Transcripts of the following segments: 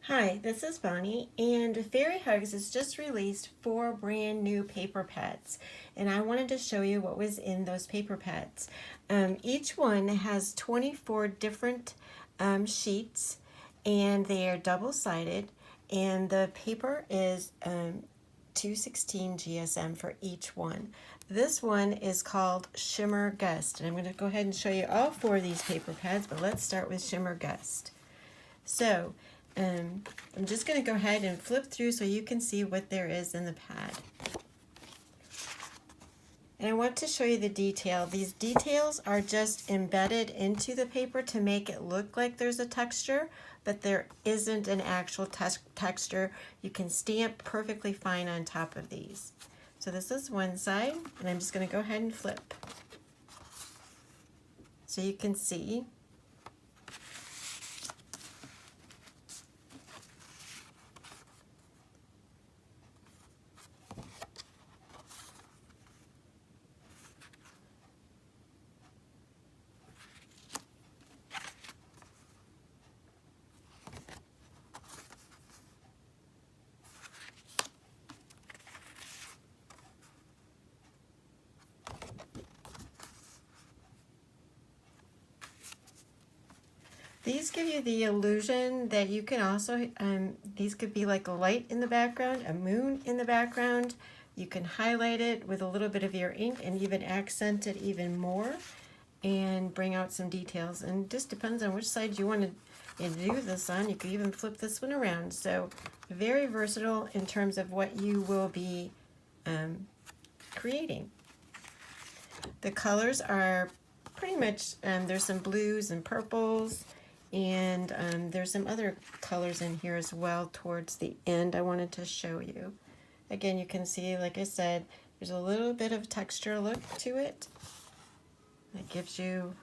Hi, this is Bonnie, and Fairy Hugs has just released 4 brand new paper pads, and I wanted to show you what was in those paper pads. Each one has 24 different sheets, and they are double-sided, and the paper is 216 GSM for each one. This one is called ShimmerGust, and I'm going to go ahead and show you all 4 of these paper pads, but let's start with ShimmerGust. So, I'm just going to go ahead and flip through so you can see what there is in the pad. And I want to show you the detail. These details are just embedded into the paper to make it look like there's a texture, but there isn't an actual texture. You can stamp perfectly fine on top of these. So this is one side, and I'm just going to go ahead and flip. So you can see. These give you the illusion that you can also, these could be like a light in the background, a moon in the background. You can highlight it with a little bit of your ink and even accent it even more and bring out some details. And it just depends on which side you want to do this on. You could even flip this one around. So very versatile in terms of what you will be creating. The colors are pretty much, there's some blues and purples, and there's some other colors in here as well towards the end I wanted to show you. Again, you can see, like I said, there's a little bit of texture look to it. It gives you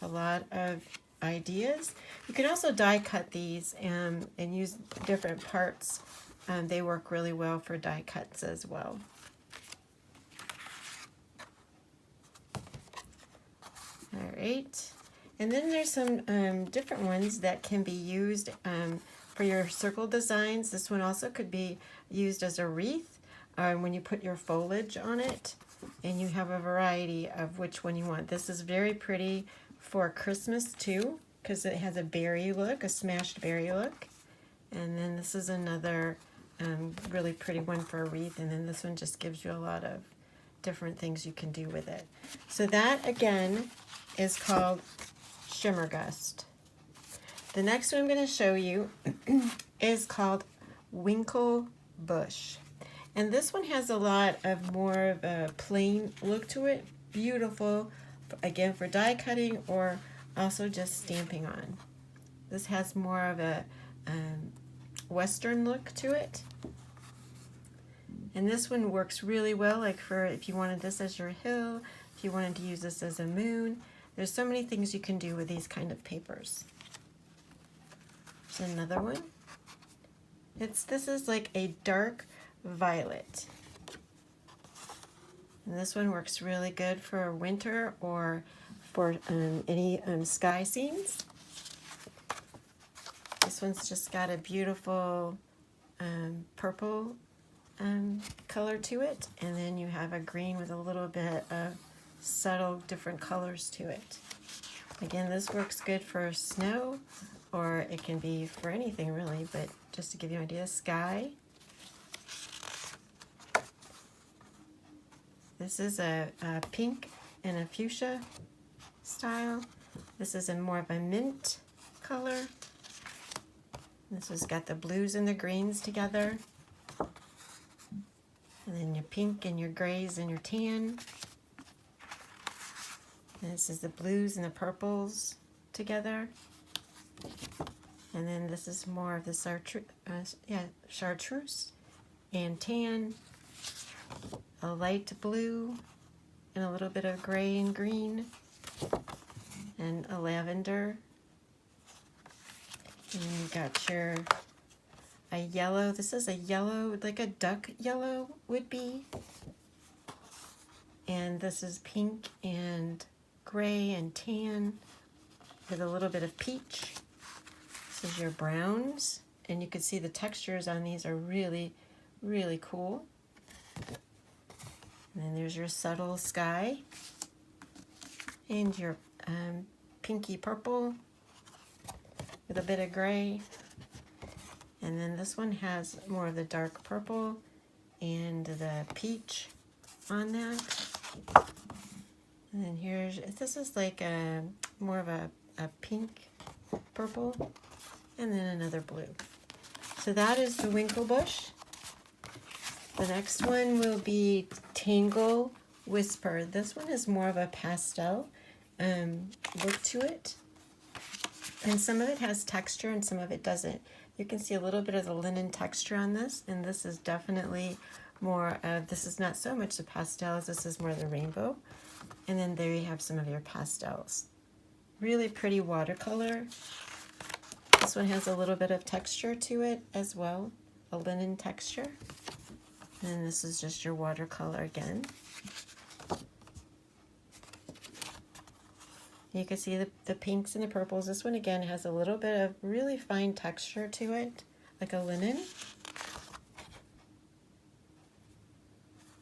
a lot of ideas. You can also die cut these and use different parts. They work really well for die cuts as well. All right. And then there's some different ones that can be used for your circle designs. This one also could be used as a wreath when you put your foliage on it, and you have a variety of which one you want. This is very pretty for Christmas too, because it has a berry look, a smashed berry look. And then this is another really pretty one for a wreath, and then this one just gives you a lot of different things you can do with it. So that again is called ShimmerGust. The next one I'm going to show you is called Winkle Bush. And this one has a lot of more of a plain look to it. Beautiful, again, for die cutting or also just stamping on. This has more of a Western look to it. And this one works really well, like for if you wanted this as your hill, if you wanted to use this as a moon. There's so many things you can do with these kind of papers. There's another one. This is like a dark violet. And this one works really good for winter or for any sky scenes. This one's just got a beautiful purple color to it, and then you have a green with a little bit of subtle different colors to it. Again, this works good for snow, or it can be for anything really, but just to give you an idea, sky. This is a pink and a fuchsia style. This is in more of a mint color. This has got the blues and the greens together. And then your pink and your grays and your tan. And this is the blues and the purples together. And then this is more of the chartreuse and tan, a light blue, and a little bit of gray and green, and a lavender. And you got a yellow. This is a yellow, like a duck yellow would be. And this is pink and gray and tan with a little bit of peach. This is your browns, and you can see the textures on these are really, really cool. And then there's your subtle sky and your pinky purple with a bit of gray. And then this one has more of the dark purple and the peach on that. And then here's, this is like a more of a pink purple, and then another blue. So that is the Winkle Bush. The next one will be Tangle Whisper. This one is more of a pastel look to it. And some of it has texture and some of it doesn't. You can see a little bit of the linen texture on this, and this is definitely more of, this is not so much the pastels, this is more the rainbow. And then there you have some of your pastels. Really pretty watercolor. This one has a little bit of texture to it as well, a linen texture. And this is just your watercolor again. You can see the pinks and the purples. This one again has a little bit of really fine texture to it, like a linen.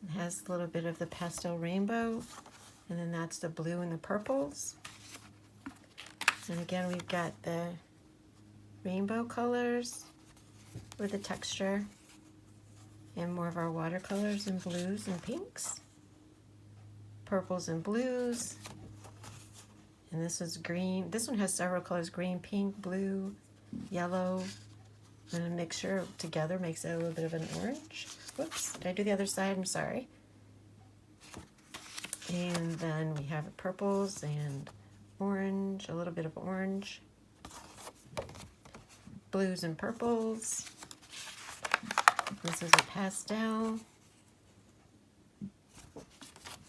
It has a little bit of the pastel rainbow, and then that's the blue and the purples. And again, we've got the rainbow colors with the texture, and more of our watercolors and blues and pinks, purples and blues. And this is green. This one has several colors: green, pink, blue, yellow, and a mixture together makes it a little bit of an orange. Whoops, did I do the other side? I'm sorry. And then we have purples and orange, a little bit of orange, blues and purples. This is a pastel.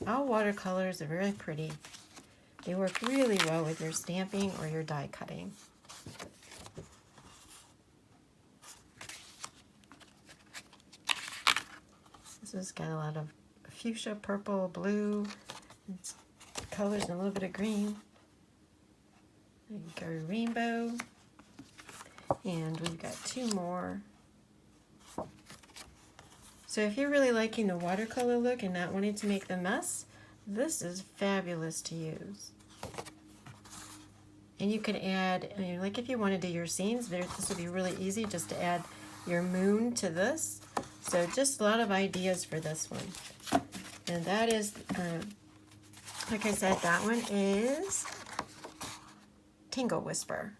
All watercolors are very pretty. They work really well with your stamping or your die cutting. This has got a lot of fuchsia, purple, blue, colors, and a little bit of green. There you go, rainbow. And we've got two more. So if you're really liking the watercolor look and not wanting to make the mess, this is fabulous to use. And you can add, like if you want to do your scenes, this would be really easy just to add your moon to this. So just a lot of ideas for this one. And that is, like I said, that one is Tangle Whisper.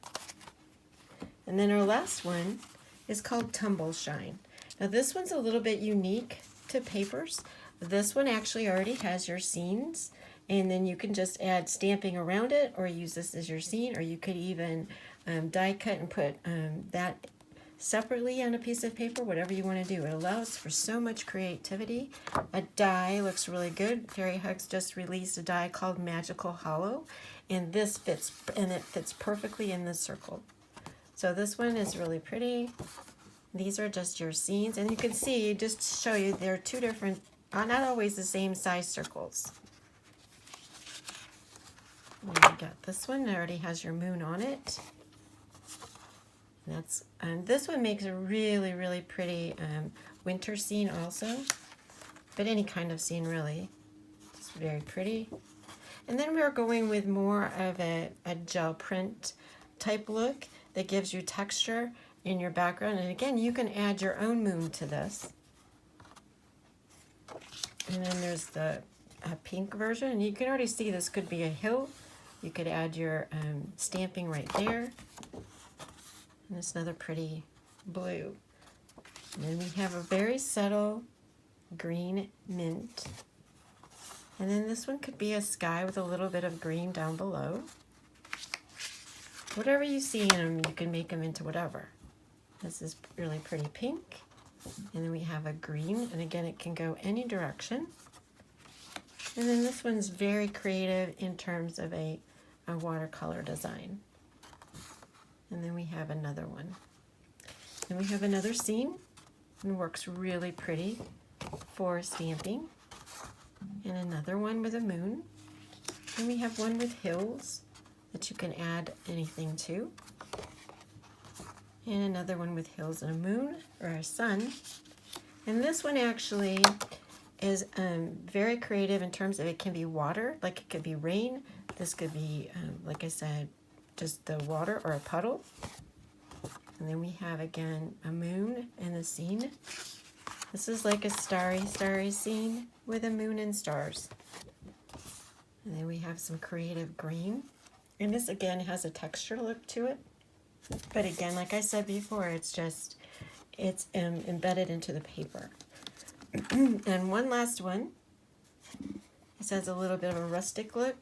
And then our last one is called Tumble Shine. Now this one's a little bit unique to papers. This one actually already has your scenes, and then you can just add stamping around it or use this as your scene, or you could even die cut and put that separately on a piece of paper, whatever you want to do. It allows for so much creativity. A die looks really good. Fairy Hugs just released a die called Magical Hollow, and this fits, and it fits perfectly in this circle. So this one is really pretty. These are just your scenes, and you can see, just to show you, they're two different, not always the same size circles. And you got this one that already has your moon on it. And this one makes a really, really pretty winter scene also, but any kind of scene really. It's very pretty. And then we're going with more of a gel print type look that gives you texture in your background. And again, you can add your own moon to this. And then there's the pink version, and you can already see this could be a hill. You could add your stamping right there. And it's another pretty blue. And then we have a very subtle green mint. And then this one could be a sky with a little bit of green down below. Whatever you see in them, you can make them into whatever. This is really pretty pink. And then we have a green, and again, it can go any direction. And then this one's very creative in terms of a watercolor design. And then we have another one. And we have another scene, and works really pretty for stamping. and another one with a moon. And we have one with hills that you can add anything to. And another one with hills and a moon or a sun. And this one actually is very creative in terms of it can be water, like it could be rain. This could be, like I said, just the water or a puddle. And then we have again a moon and a scene. This is like a starry, starry scene with a moon and stars. And then we have some creative green. And this again has a texture look to it. But again, like I said before, it's embedded into the paper. And one last one. This has a little bit of a rustic look.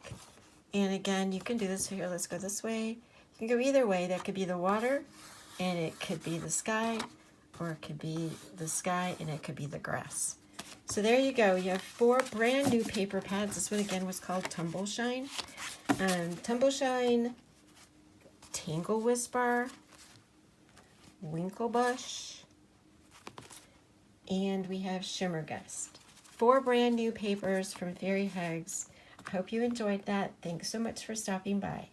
And again, you can do this here. Let's go this way. You can go either way. That could be the water, and it could be the sky, or it could be the sky, and it could be the grass. So there you go. You have 4 brand new paper pads. This one again was called Tumble Shine. Tumble Shine, Tangle Whisper, Winkle Bush, and we have ShimmerGust. 4 brand new papers from Fairy Hugs. I hope you enjoyed that. Thanks so much for stopping by.